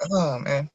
Oh man.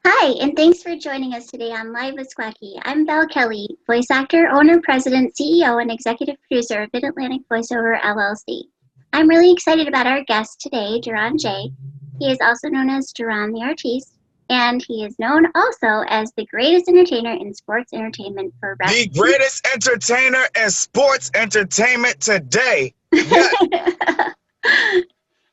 Hi, and thanks for joining us today on Live with Squacky. I'm Belle Kelly, voice actor, owner, president, CEO, and executive producer of Mid-Atlantic Voiceover LLC. I'm really excited about our guest today, Derron J. He is also known as Derron the Artiste, and he is known also as the greatest entertainer in sports entertainment for The wrestling. greatest entertainer in sports entertainment today. Yes.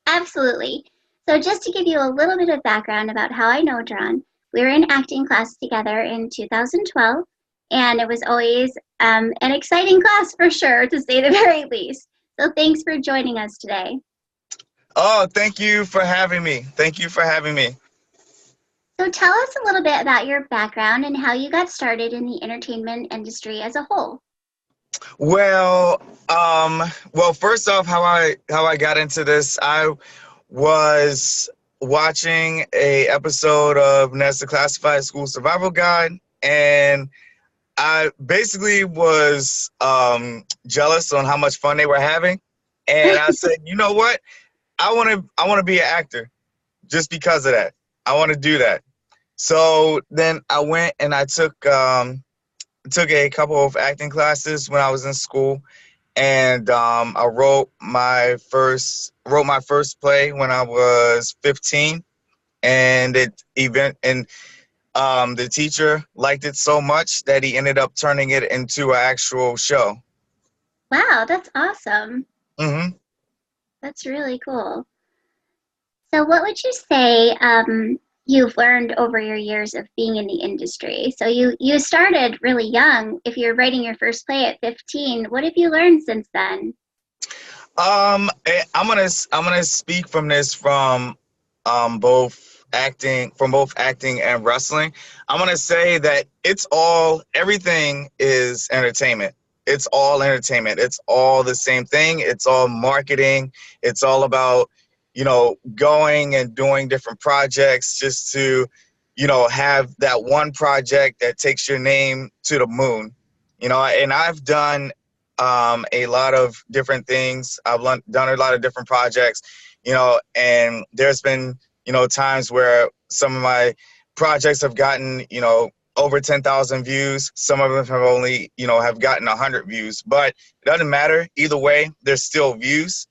Absolutely. So, just to give you a little bit of background about how I know John, we were in acting class together in 2012, and it was always an exciting class for sure, to say the very least. So, thanks for joining us today. Oh, thank you for having me. Thank you for having me. So, tell us a little bit about your background and how you got started in the entertainment industry as a whole. Well, well, first off, how I got into this, I was watching a episode of Nesta Classified School Survival Guide, and I basically was jealous on how much fun they were having, and I said, you know what? I want to be an actor just because of that. I want to do that. So then I went and I took a couple of acting classes when I was in school, and I wrote my first play when I was 15, and the teacher liked it so much that he ended up turning it into an actual show. Wow, that's awesome. Hmm. That's really cool. So, what would you say you've learned over your years of being in the industry? So, you started really young. If you're writing your first play at 15, what have you learned since then? I'm gonna speak from this both acting and wrestling. I'm gonna say that everything is entertainment. It's all entertainment. It's all the same thing. It's all marketing. It's all about, going and doing different projects just to, have that one project that takes your name to the moon. And I've done a lot of different things. Done a lot of different projects, and there's been, times where some of my projects have gotten, over 10,000 views. Some of them have only, have gotten 100 views, but it doesn't matter. Either way, there's still views.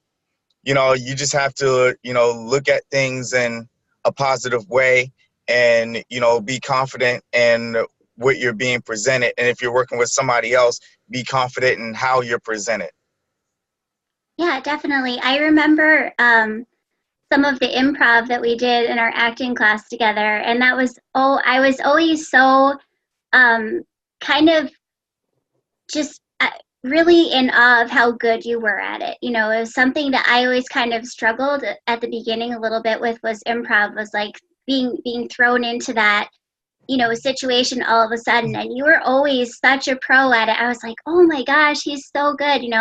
You just have to, look at things in a positive way and, be confident in what you're being presented. And if you're working with somebody else, be confident in how you're presented. Yeah, definitely. I remember some of the improv that we did in our acting class together, and I was always so um, kind of just really in awe of how good you were at it. It was something that I always kind of struggled at the beginning a little bit with was improv, was like being thrown into that, situation all of a sudden. And you were always such a pro at it. I was like, oh my gosh, he's so good. And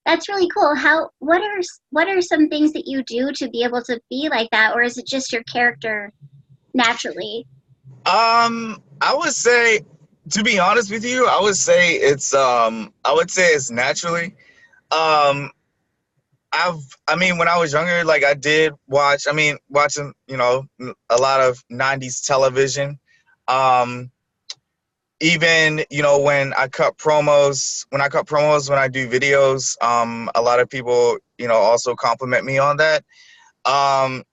that's really cool. What are some things that you do to be able to be like that, or is it just your character naturally? I would say, to be honest with you, I would say it's naturally. Um, I mean, when I was younger, like I did watching, a lot of '90s television. Um, Even, when I do videos, a lot of people, also compliment me on that. Um,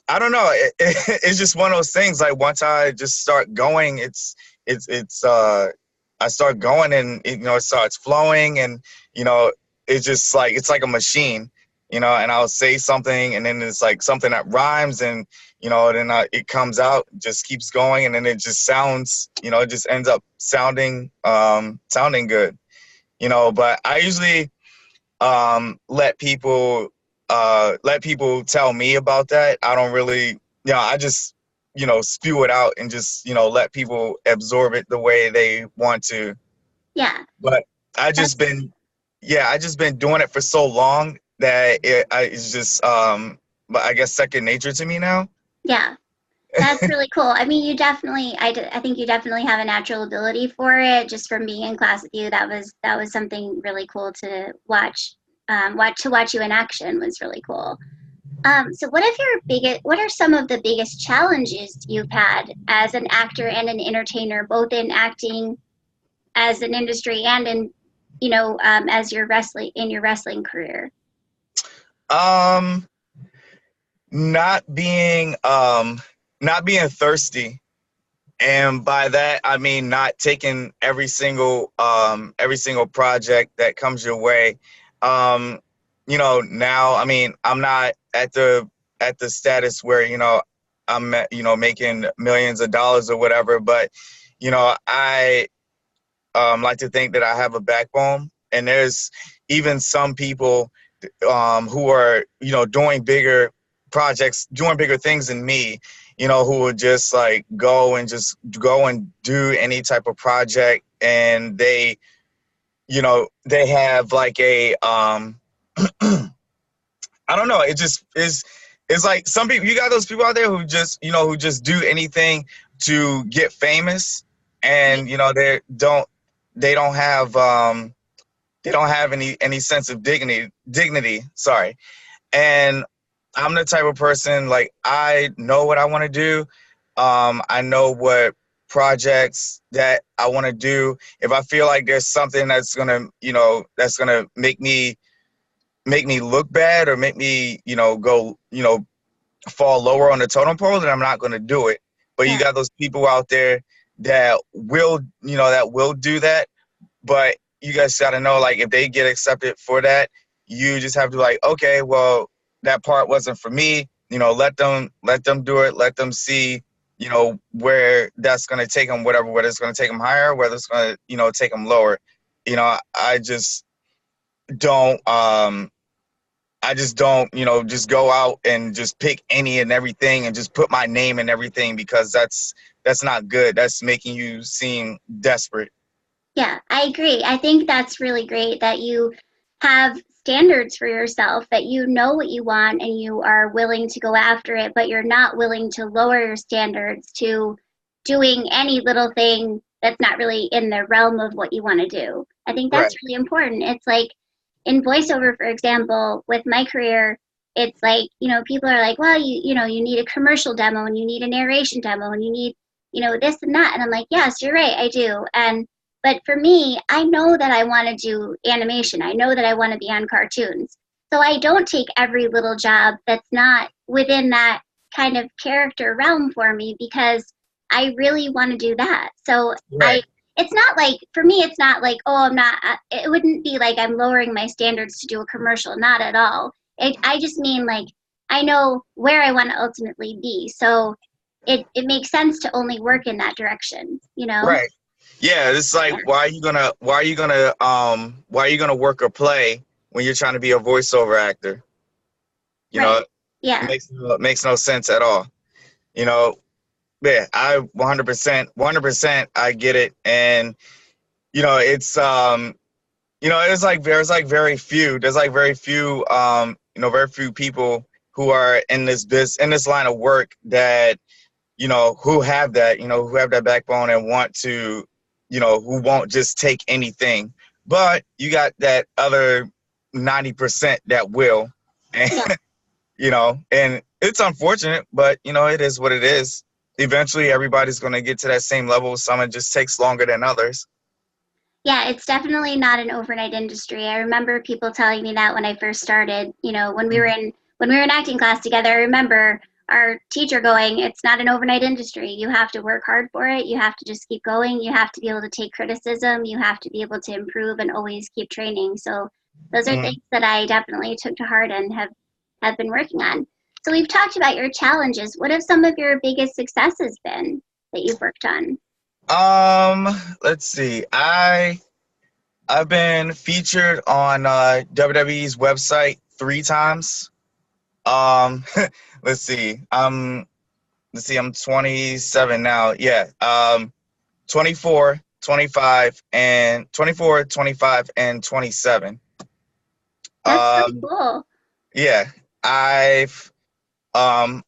I don't know. It's just one of those things. Like once I just start going, I start going, and it starts flowing, and you know, it's like a machine, and I'll say something, and then it's like something that rhymes, and it comes out, just keeps going, and then it just sounds, it just ends up sounding good, But I usually let people tell me about that. I don't really, I just, spew it out and just, let people absorb it the way they want to. Yeah, But I just that's been, yeah, I just been doing it for so long that it's just, but I guess second nature to me now. yeah. That's really cool. I mean, I think you definitely have a natural ability for it. Just from being in class with you, that was something really cool to watch. Watch you in action was really cool. So what are some of the biggest challenges you've had as an actor and an entertainer, both in acting as an industry and as your wrestling career? Um, not being not being thirsty, and by that I mean not taking every single project that comes your way. Um, now I mean I'm not at the status where I'm making millions of dollars or whatever, but I like to think that I have a backbone, and there's even some people who are doing bigger projects, doing bigger things than me, who would just like go and do any type of project, and they have like a I don't know, it just is. It's like some people, you got those people out there who just do anything to get famous, and they don't have any sense of dignity, sorry. And I'm the type of person, like, I know what I want to do. I know what projects that I want to do. If I feel like there's something that's gonna make me look bad, or make me go fall lower on the totem pole, then I'm not gonna do it. But you Yeah. got those people out there that will do that. But you guys got to know, like, if they get accepted for that, you just have to be like, okay, well, that part wasn't for me. Let them do it. Let them see, where that's going to take them, whether it's going to take them higher, whether it's going to, take them lower. I just don't, just go out and just pick any and everything and just put my name in everything, because that's not good. That's making you seem desperate. Yeah, I agree. I think that's really great that you have standards for yourself, that you know what you want and you are willing to go after it, but you're not willing to lower your standards to doing any little thing that's not really in the realm of what you want to do. I think Right. that's really important. It's like in voiceover, for example, with my career, it's like, people are like, well, you need a commercial demo and you need a narration demo and you need, this and that. And I'm like, yes, you're right, I do. But for me, I know that I want to do animation. I know that I want to be on cartoons. So I don't take every little job that's not within that kind of character realm for me, because I really want to do that. So Right. it's not like, for me, it's not like, oh, it wouldn't be like I'm lowering my standards to do a commercial. Not at all. I just mean, like, I know where I want to ultimately be. So it makes sense to only work in that direction, you know? Right. Yeah, it's like, Yeah. why are you gonna work or play when you're trying to be a voiceover actor? Right. It Yeah. makes no sense at all. You know, yeah, I 100% I get it. And it's there's like very few people who are in this line of work that who have that backbone and want to, who won't just take anything. But you got that other 90% that will. And, Yeah. and it's unfortunate, but, it is what it is. Eventually, everybody's going to get to that same level. Some it just takes longer than others. Yeah, it's definitely not an overnight industry. I remember people telling me that when I first started, when we were in acting class together. I remember our teacher going, "It's not an overnight industry. You have to work hard for it. You have to just keep going. You have to be able to take criticism. You have to be able to improve and always keep training." So those are Mm. things that I definitely took to heart and have been working on. So we've talked about your challenges. What have some of your biggest successes been that you've worked on? Let's see. I've been featured on WWE's website 3 times. Um, let's see. I'm 27 now. Yeah. 24, 25, and 24, 25, and 27. That's really Um, cool. yeah. I've um,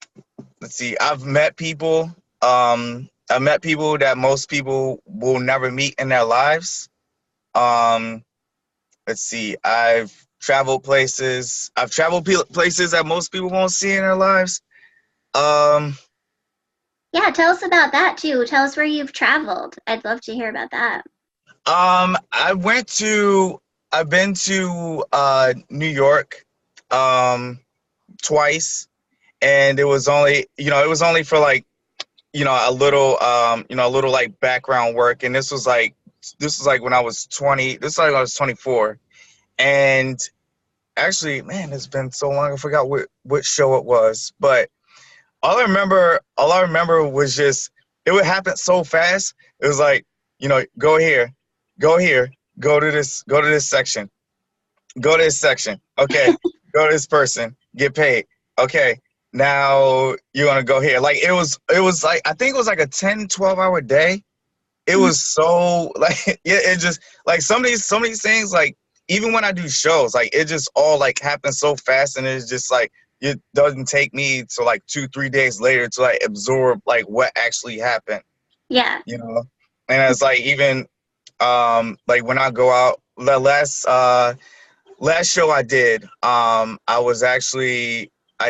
let's see. I've met people that most people will never meet in their lives. Um, let's see. I've traveled places. I've traveled places that most people won't see in their lives. Um, Yeah, tell us about that too. Tell us where you've traveled. I'd love to hear about that. I've been to New York twice, and it was only for like, a little like background work, and this was like when I was 20. This is like when I was 24, and actually, man, it's been so long. I forgot what show it was, but all I remember was just it would happen so fast. It was like, go here, go here, go to this section, go to this section. Okay, go to this person, get paid. Okay, now you're gonna go here. Like it was like I think it was like a 10, 12 hour day. It was so like yeah, it just like some of these things, like even when I do shows, like it just all like happens so fast, and it's just like it doesn't take me to like 2, 3 days later to like absorb like what actually happened, Yeah. And it's like even like when I go out, the last show I did, I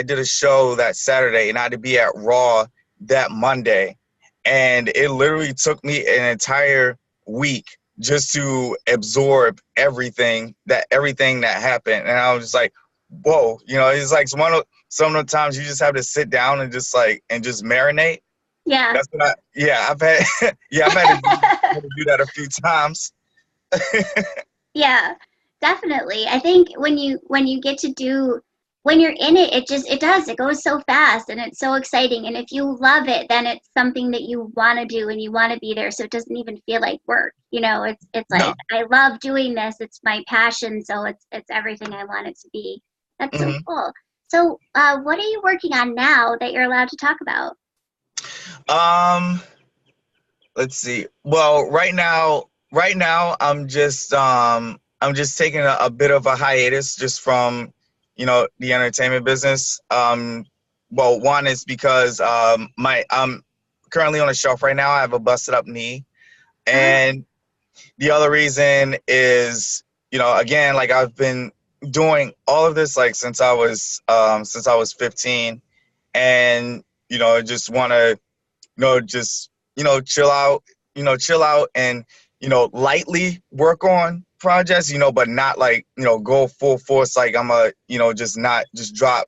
did a show that Saturday, and I had to be at Raw that Monday, and it literally took me an entire week just to absorb everything that happened. And I was just like, whoa, it's like some of the times you just have to sit down and just marinate. Yeah. That's what I've had I've had to do that a few times. Yeah, definitely. I think when you get to do when you're in it, it goes so fast and it's so exciting. And if you love it, then it's something that you want to do and you want to be there. So it doesn't even feel like work. It's like, No. I love doing this. It's my passion. So it's everything I want it to be. That's so cool. So what are you working on now that you're allowed to talk about? Let's see. Well, right now I'm just taking a bit of a hiatus just from, the entertainment business. Well, one is because I'm currently on a shelf right now. I have a busted up knee. And the other reason is, again, like I've been doing all of this like since I was 15, and just want to just chill out and lightly work on projects, but not like go full force like I'm just not just drop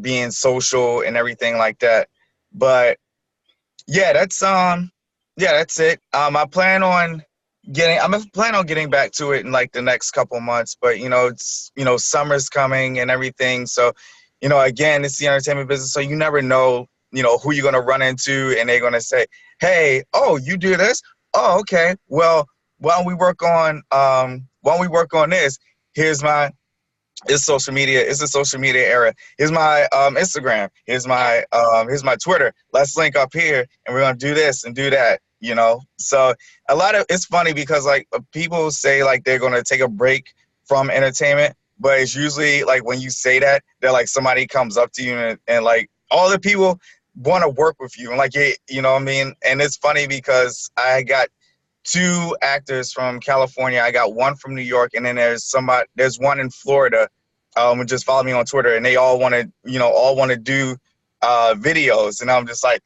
being social and everything like that. But yeah, that's it. I plan on getting back to it in like the next couple months, but it's summer's coming and everything, so again, it's the entertainment business, so you never know who you're going to run into, and they're going to say, hey, oh, you do this? Oh, okay. Well, why don't we work on this? It's social media. It's the social media era. Here's my Instagram. Here's my Twitter. Let's link up here, and we're gonna do this and do that. So it's funny because like people say like they're gonna take a break from entertainment, but it's usually like when you say that, they're like somebody comes up to you and like all the people want to work with you, and like you know what I mean. And it's funny because I got 2 actors from California. I got one from New York, and then there's one in Florida, who just followed me on Twitter, and they all want to do videos, and I'm just like,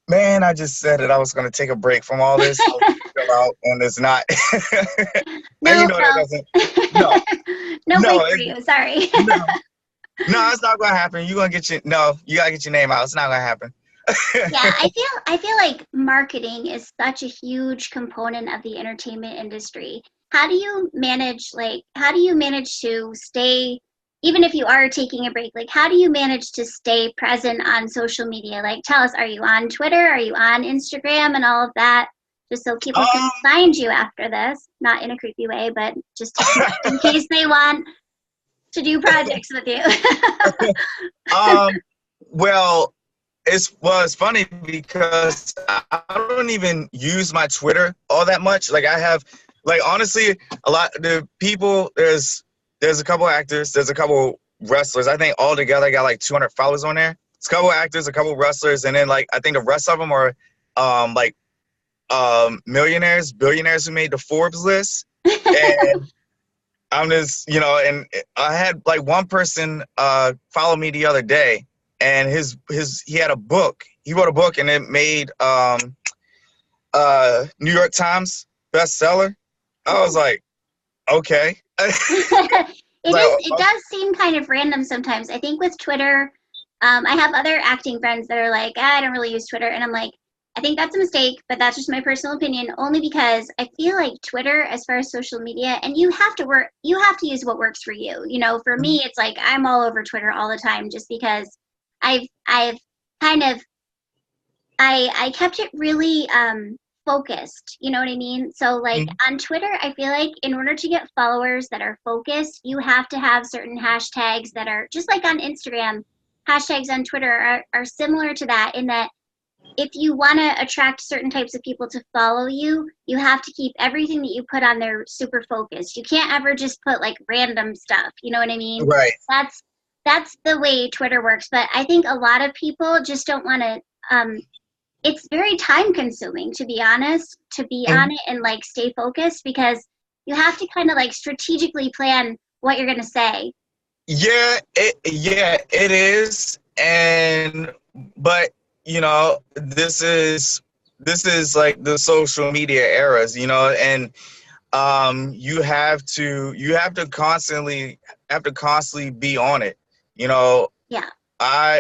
man, I just said that I was going to take a break from all this, so chill out, and it's not. No, and that doesn't. No, no no, break for you. Sorry. no, it's not going to happen. You gotta get your name out. It's not going to happen. Yeah, I feel like marketing is such a huge component of the entertainment industry. How do you manage to stay, even if you are taking a break, like how do you manage to stay present on social media? Like tell us, are you on Twitter? Are you on Instagram and all of that? Just so people can find you after this, not in a creepy way, but just in case they want to do projects with you. Well, it's funny because I don't even use my Twitter all that much. Like I have, like honestly, a lot of the people. There's a couple actors, there's a couple wrestlers. I think all together I got like 200 followers on there. It's a couple actors, a couple wrestlers, and then like I think the rest of them are millionaires, billionaires who made the Forbes list. And I'm just, and I had like one person follow me the other day, and he had a book. He wrote a book, and it made New York Times bestseller. I was like, okay. Like, It does seem kind of random sometimes. I think with Twitter, I have other acting friends that are like, I don't really use Twitter. And I'm like, I think that's a mistake, but that's just my personal opinion, only because I feel like Twitter, as far as social media, and you have to use what works for you. For me, it's like I'm all over Twitter all the time just because I've kind of, I kept it really focused, you know what I mean? So like on Twitter, I feel like in order to get followers that are focused, you have to have certain hashtags that are just like on Instagram. Hashtags on Twitter are similar to that, in that if you want to attract certain types of people to follow you, you have to keep everything that you put on there super focused. You can't ever just put like random stuff, you know what I mean? right. That's the way Twitter works. But I think a lot of people just don't want to it's very time consuming, to be honest, to be on it and like stay focused, because you have to kind of like strategically plan what you're going to say. It is. But this is like the social media eras, and you have to constantly be on it. Yeah.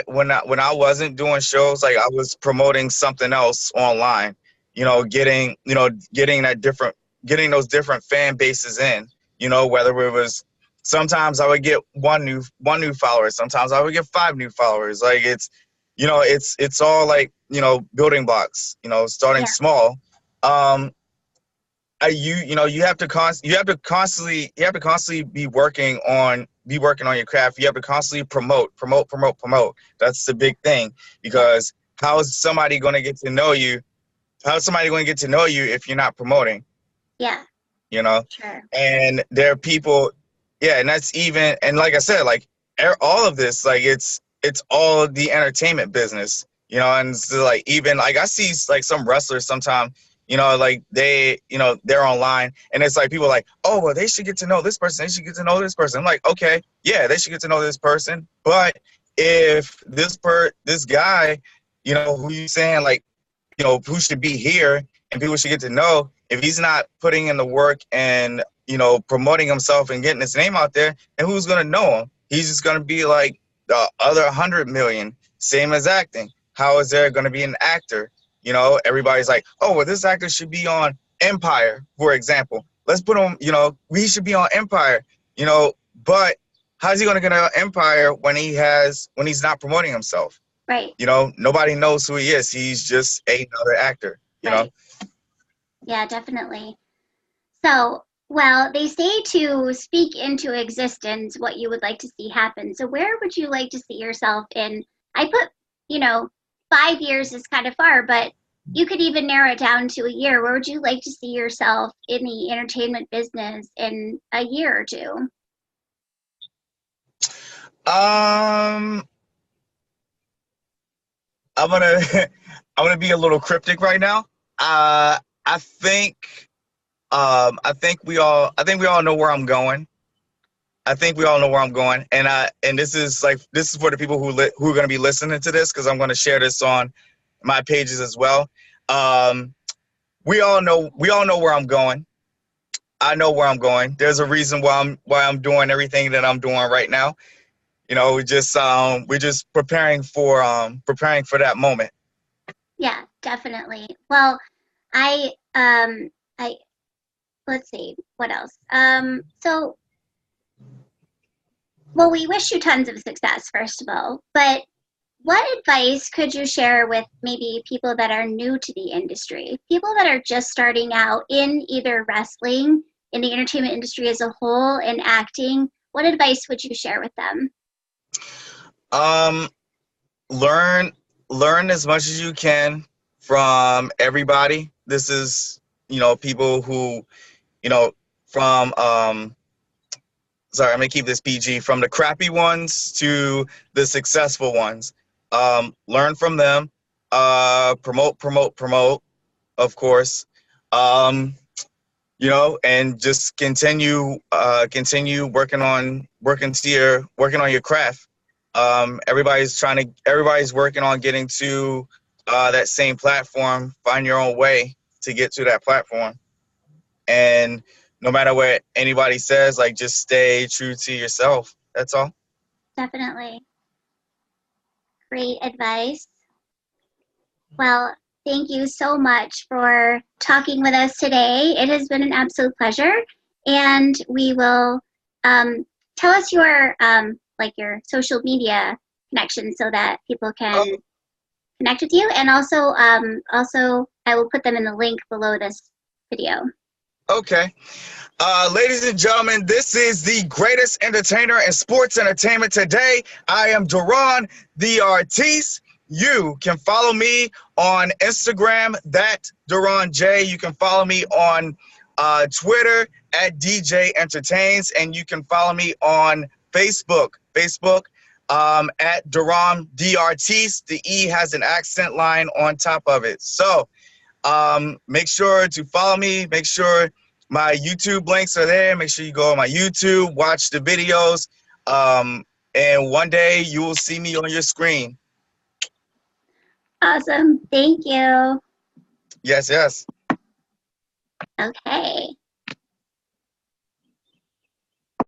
When I wasn't doing shows, like I was promoting something else online, getting those different fan bases in, whether it was, sometimes I would get one new follower, sometimes I would get 5 new followers. Like it's all like, building blocks, starting Yeah. small. You have to constantly be working on your craft. You have to constantly promote. That's the big thing, because how is somebody going to get to know you? How's somebody going to get to know you if you're not promoting? Yeah. You know, Sure. and there are people, yeah, and that's even, and like I said, like all of this, like it's all the entertainment business, and so, like, even like I see like some wrestlers sometimes, like they're online, and it's like people are like, oh well, they should get to know this person, they should get to know this person. I'm like, okay, yeah, they should get to know this person, but if this guy, who you saying, like, who should be here and people should get to know, if he's not putting in the work and, promoting himself and getting his name out there, and who's going to know him? He's just going to be like the other 100 million, same as acting. How is there going to be an actor? Everybody's like, oh, well, this actor should be on Empire, for example. Let's put him, we should be on Empire, but how's he going to get on Empire when he's not promoting himself? Right. Nobody knows who he is. He's just another actor, Right. Yeah, definitely. So, well, they say to speak into existence what you would like to see happen. So where would you like to see yourself in? I put, 5 years is kind of far, but you could even narrow it down to a year. Where would you like to see yourself in the entertainment business in a year or two? I'm gonna I'm gonna be a little cryptic right now. I think I think we all know where I'm going. I think we all know where I'm going, and this is for the people who are going to be listening to this, because I'm going to share this on my pages as well. We all know where I'm going. I know where I'm going. There's a reason why I'm doing everything that I'm doing right now. We're just preparing for that moment. Yeah, definitely. Well, I let's see, what else? So, well, we wish you tons of success, first of all, but what advice could you share with maybe people that are new to the industry, people that are just starting out in either wrestling, in the entertainment industry as a whole, in acting? What advice would you share with them? Learn as much as you can from everybody. This is, people who, from sorry, I'm gonna keep this PG, from the crappy ones to the successful ones. Learn from them. Promote, of course. you know, and just continue working on your craft. Everybody's working on getting to that same platform. Find your own way to get to that platform, and no matter what anybody says, like, just stay true to yourself. That's all. Definitely. Great advice. Well, thank you so much for talking with us today. It has been an absolute pleasure. And we will tell us your like your social media connections so that people can Oh, connect with you. And also I will put them in the link below this video. okay. Ladies and gentlemen, this is the greatest entertainer in sports entertainment today. I am Derron the Artiste. You can follow me on Instagram, that Derron J. You can follow me on Twitter at DJ Entertains, and you can follow me on Facebook at Derron the Artiste. The E has an accent line on top of it. So make sure to follow me. Make sure my YouTube links are there. Make sure you go on my YouTube, watch the videos, and one day you will see me on your screen. Awesome. Thank you. Yes, yes. Okay.